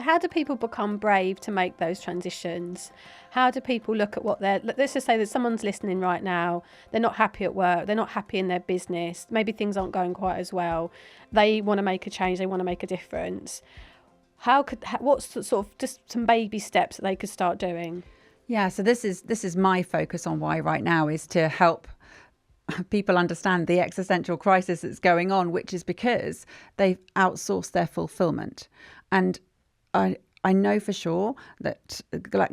how do people become brave to make those transitions? How do people look at what let's just say that someone's listening right now, they're not happy at work, they're not happy in their business, maybe things aren't going quite as well, they want to make a change, they want to make a difference. What's the sort of just some baby steps that they could start doing? Yeah, so this is my focus on why right now, is to help people understand the existential crisis that's going on, which is because they've outsourced their fulfillment. And I know for sure that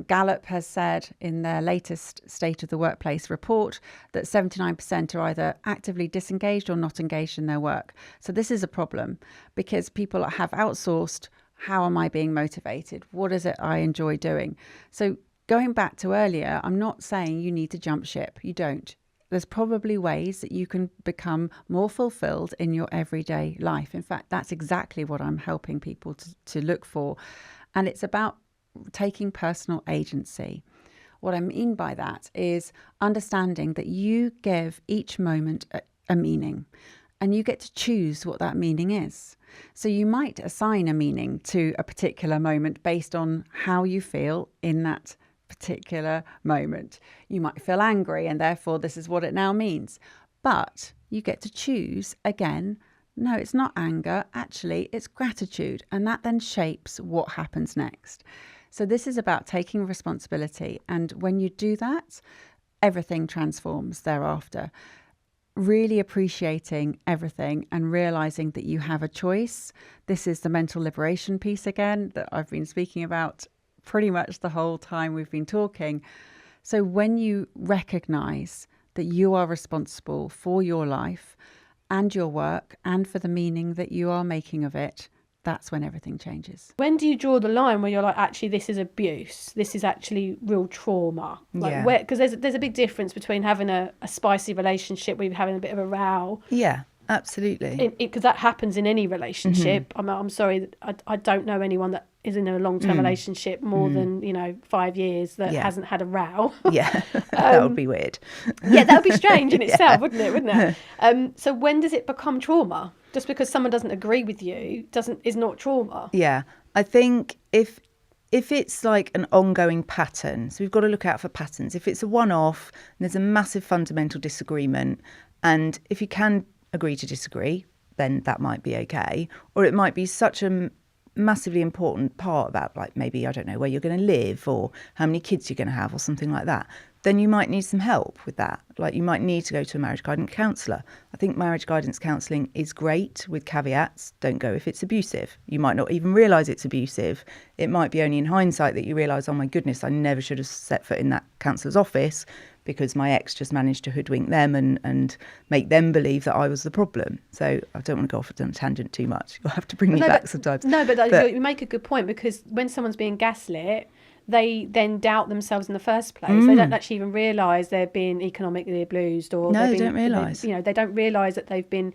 Gallup has said in their latest State of the Workplace report that 79% are either actively disengaged or not engaged in their work. So this is a problem because people have outsourced. How am I being motivated? What is it I enjoy doing? So going back to earlier, I'm not saying you need to jump ship. You don't. There's probably ways that you can become more fulfilled in your everyday life. In fact, that's exactly what I'm helping people to look for. And it's about taking personal agency. What I mean by that is understanding that you give each moment a meaning, and you get to choose what that meaning is. So you might assign a meaning to a particular moment based on how you feel in that particular moment. You might feel angry, and therefore this is what it now means. But you get to choose again. No, it's not anger. Actually, it's gratitude. And that then shapes what happens next. So this is about taking responsibility. And when you do that, everything transforms thereafter. Really appreciating everything and realizing that you have a choice. This is the mental liberation piece again that I've been speaking about pretty much the whole time we've been talking. So when you recognize that you are responsible for your life and your work and for the meaning that you are making of it, that's when everything changes. When do you draw the line where you're like, actually, this is abuse? This is actually real trauma? Like, because there's a big difference between having a spicy relationship where you're having a bit of a row. Yeah, absolutely. Because that happens in any relationship. I'm sorry, I don't know anyone that is in a long-term relationship more than 5 years that hasn't had a row. Yeah, that would be weird. Yeah, that would be strange in itself, wouldn't it? So when does it become trauma? Just because someone doesn't agree with you is not trauma. Yeah, I think if it's like an ongoing pattern, so we've got to look out for patterns. If it's a one-off and there's a massive fundamental disagreement, and if you can agree to disagree, then that might be okay. Or it might be such a massively important part about, like, maybe, I don't know, where you're going to live or how many kids you're going to have or something like that, then you might need some help with that. Like, you might need to go to a marriage guidance counsellor. I think marriage guidance counselling is great with caveats. Don't go if it's abusive. You might not even realise it's abusive. It might be only in hindsight that you realise, oh my goodness, I never should have set foot in that counsellor's office because my ex just managed to hoodwink them and make them believe that I was the problem. So I don't want to go off on a tangent too much. You'll have to bring me back sometimes. No, but you make a good point, because when someone's being gaslit, they then doubt themselves in the first place. They don't actually even realise they're being economically abused, or no, they don't realise. They don't realise that they've been,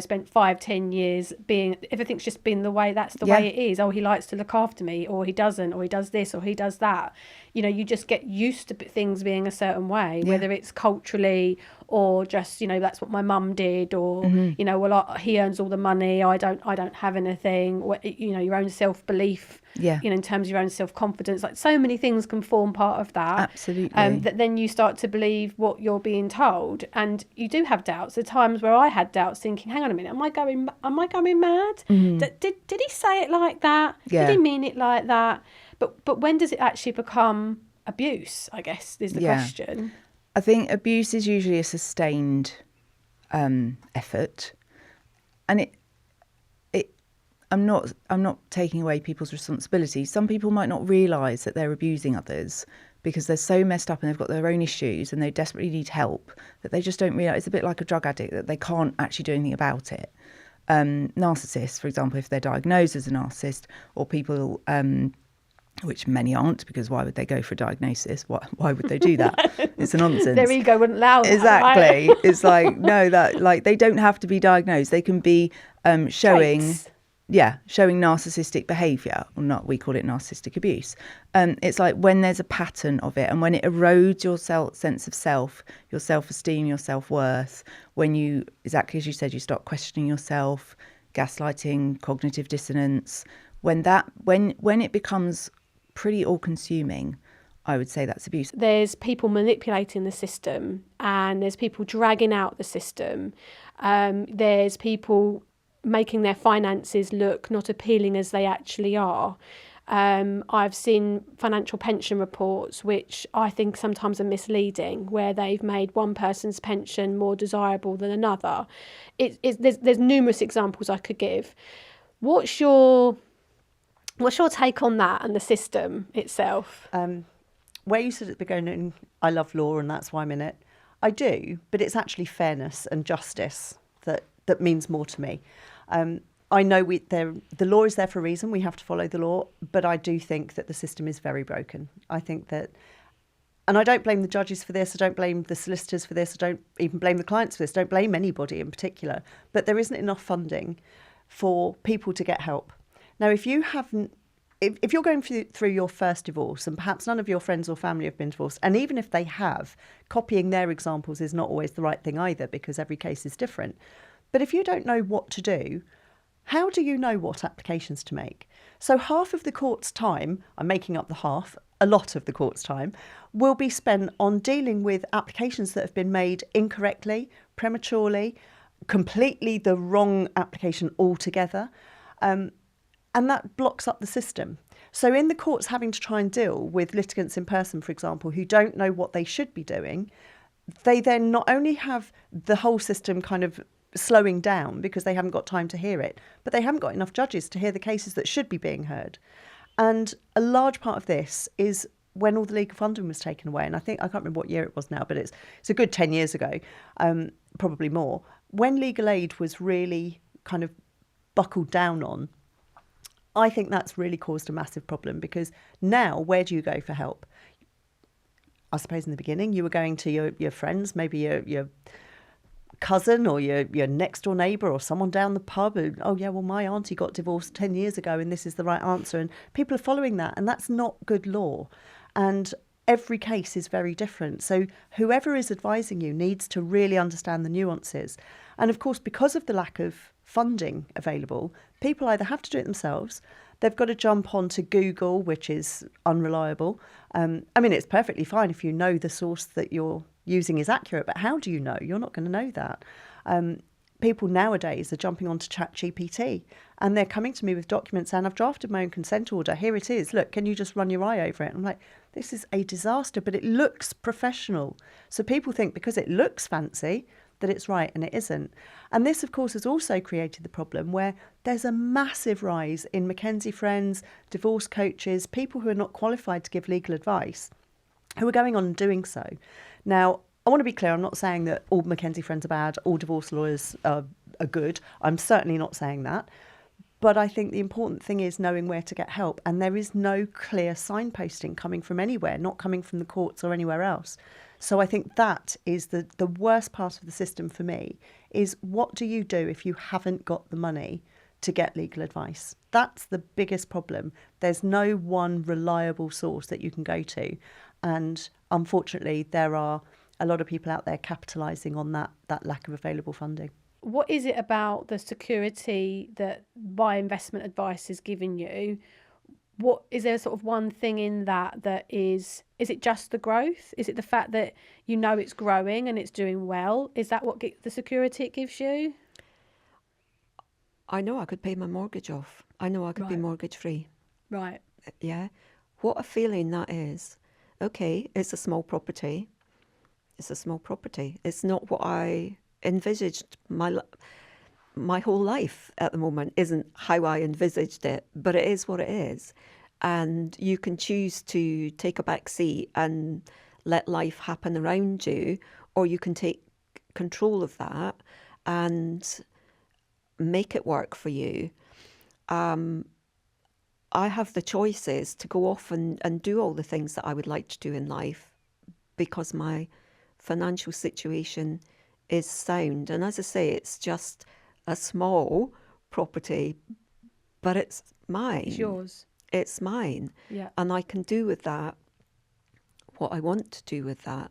spent 5-10 years being, everything's just been the way, that's the way it is. Oh, he likes to look after me, or he doesn't, or he does this, or he does that. You just get used to things being a certain way, whether it's culturally or just, that's what my mum did, or, he earns all the money, I don't have anything, your own self-belief, in terms of your own self-confidence. Like, so many things can form part of that. Absolutely. That then you start to believe what you're being told, and you do have doubts. There are times where I had doubts, thinking, hang on a minute, am I going mad? Did he say it like that? Did he mean it like that? But when does it actually become abuse, I guess, is the question. I think abuse is usually a sustained effort, and I'm not taking away people's responsibility. Some people might not realise that they're abusing others because they're so messed up and they've got their own issues and they desperately need help that they just don't realise. It's a bit like a drug addict, that they can't actually do anything about it. Narcissists, for example, if they're diagnosed as a narcissist, or people, which many aren't, because why would they go for a diagnosis? Why would they do that? It's a nonsense. Their ego wouldn't allow that. Exactly. Right? It's like, no, that, like, they don't have to be diagnosed. They can be showing narcissistic behaviour, or not. We call it narcissistic abuse. It's like when there's a pattern of it, and when it erodes your sense of self, your self-esteem, your self-worth, when you, exactly as you said, you start questioning yourself, gaslighting, cognitive dissonance, when it becomes pretty all-consuming, I would say that's abuse. There's people manipulating the system, and there's people dragging out the system. There's people making their finances look not appealing as they actually are. I've seen financial pension reports, which I think sometimes are misleading, where they've made one person's pension more desirable than another. There's numerous examples I could give. What's your take on that and the system itself? Where you said at the beginning, I love law and that's why I'm in it. I do, but it's actually fairness and justice that means more to me. I know the law is there for a reason. We have to follow the law, but I do think that the system is very broken. I think that, and I don't blame the judges for this. I don't blame the solicitors for this. I don't even blame the clients for this. I don't blame anybody in particular. But there isn't enough funding for people to get help. Now, if you're going through your first divorce, and perhaps none of your friends or family have been divorced, and even if they have, copying their examples is not always the right thing either, because every case is different. But if you don't know what to do, how do you know what applications to make? So half of the court's time, I'm making up the half, a lot of the court's time, will be spent on dealing with applications that have been made incorrectly, prematurely, completely the wrong application altogether. And that blocks up the system. So in the courts having to try and deal with litigants in person, for example, who don't know what they should be doing, they then not only have the whole system kind of slowing down because they haven't got time to hear it, but they haven't got enough judges to hear the cases that should be being heard. And a large part of this is when all the legal funding was taken away. And I can't remember what year it was now, but it's a good 10 years ago, probably more, when legal aid was really kind of buckled down on. I think that's really caused a massive problem, because now where do you go for help? I suppose in the beginning you were going to your friends, maybe your cousin or your next door neighbour or someone down the pub who, oh yeah, well my auntie got divorced 10 years ago and this is the right answer, and people are following that, and that's not good law. And every case is very different. So whoever is advising you needs to really understand the nuances. And of course, because of the lack of funding available, people either have to do it themselves, they've got to jump onto Google, which is unreliable. I mean, it's perfectly fine if you know the source that you're using is accurate, but how do you know? You're not going to know that. People nowadays are jumping onto ChatGPT and they're coming to me with documents and I've drafted my own consent order. Here it is. Look, can you just run your eye over it? I'm like, this is a disaster, but it looks professional. So people think because it looks fancy that it's right, and it isn't. And this, of course, has also created the problem where there's a massive rise in Mackenzie friends, divorce coaches, people who are not qualified to give legal advice, who are going on and doing so. Now, I want to be clear, I'm not saying that all Mackenzie friends are bad, all divorce lawyers are good. I'm certainly not saying that. But I think the important thing is knowing where to get help. And there is no clear signposting coming from anywhere, not coming from the courts or anywhere else. So I think that is the worst part of the system for me, is what do you do if you haven't got the money to get legal advice? That's the biggest problem. There's no one reliable source that you can go to. And unfortunately, there are a lot of people out there capitalising on that lack of available funding. What is it about the security that my investment advice is giving you? What is there sort of one thing in that is it just the growth? Is it the fact that you know it's growing and it's doing well? Is that what the security it gives you? I know I could pay my mortgage off. I know I could be mortgage free. Right. Yeah. What a feeling that is. Okay, it's a small property. It's a small property. It's not what I envisaged. My whole life at the moment isn't how I envisaged it, but it is what it is. And you can choose to take a back seat and let life happen around you, or you can take control of that and make it work for you. I have the choices to go off and do all the things that I would like to do in life because my financial situation is sound. And as I say, it's just a small property, but it's mine. It's yours. It's mine. Yeah. And I can do with that what I want to do with that.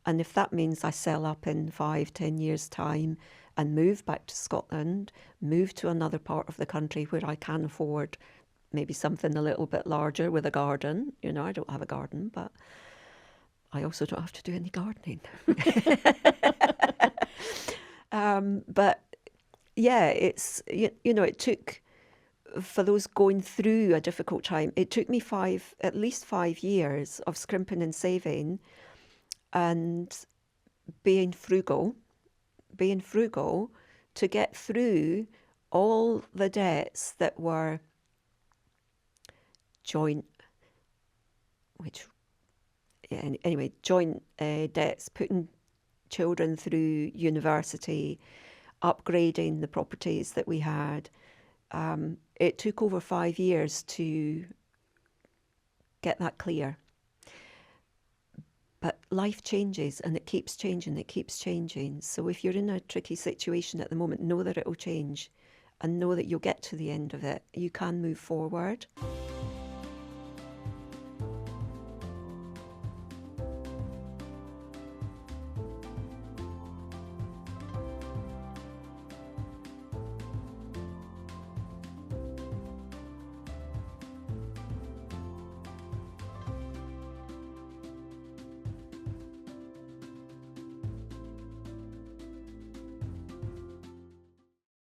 And if that means I sell up in 5-10 years' time and move back to Scotland, move to another part of the country where I can afford maybe something a little bit larger with a garden. You know, I don't have a garden, but I also don't have to do any gardening. But yeah, it's, you know, it took, for those going through a difficult time, it took me at least 5 years of scrimping and saving and being frugal to get through all the debts that were joint debts, putting children through university, upgrading the properties that we had. It took over 5 years to get that clear. But life changes, and it keeps changing. So if you're in a tricky situation at the moment, know that it will change and know that you'll get to the end of it. You can move forward.